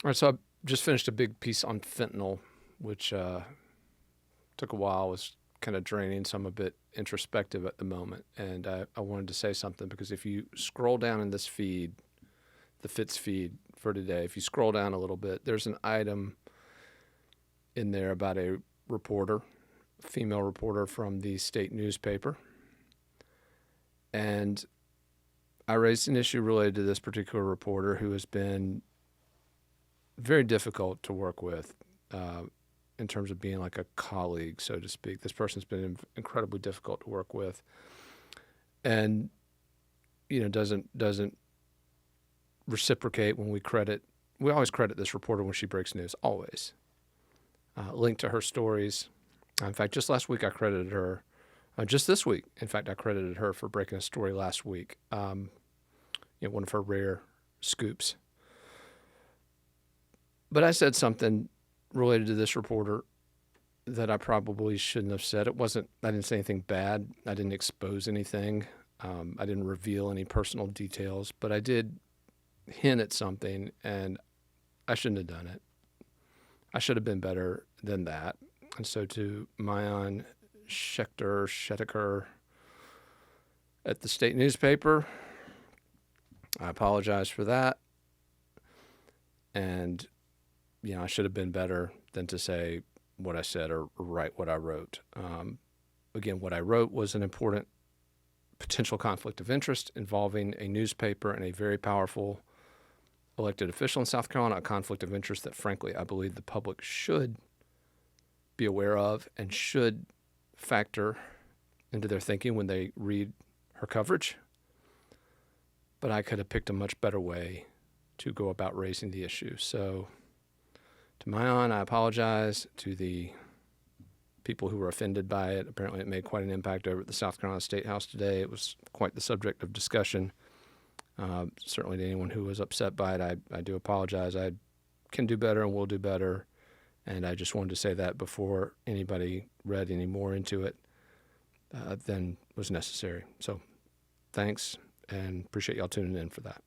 All right, so I just finished a big piece on fentanyl, which took a while, was kind of draining, so I'm a bit introspective at the moment. And I wanted to say something because if you scroll down in this feed, the Fitz feed for today, if you scroll down a little bit, there's an item in there about a reporter, a female reporter from the state newspaper. And I raised an issue related to this particular reporter who has been very difficult to work with in terms of being like a colleague, so to speak. This person's been incredibly difficult to work with, and doesn't reciprocate when we credit. We always credit this reporter when she breaks news, always. Linked to her stories. In fact, just last week I credited her. Just this week, in fact, I credited her for breaking a story last week. One of her rare scoops. But I said something related to this reporter that I probably shouldn't have said. I didn't say anything bad. I didn't expose anything. I didn't reveal any personal details, but I did hint at something, and I shouldn't have done it. I should have been better than that. And so to Mayan Schechter at the state newspaper, I apologize for that. And I should have been better than to say what I said or write what I wrote. Again, what I wrote was an important potential conflict of interest involving a newspaper and a very powerful elected official in South Carolina, a conflict of interest that, frankly, I believe the public should be aware of and should factor into their thinking when they read her coverage. But I could have picked a much better way to go about raising the issue. So to Mayan, I apologize. To the people who were offended by it, apparently it made quite an impact over at the South Carolina State House today. It was quite the subject of discussion. Certainly to anyone who was upset by it, I do apologize. I can do better and will do better. And I just wanted to say that before anybody read any more into it than was necessary. So thanks, and appreciate y'all tuning in for that.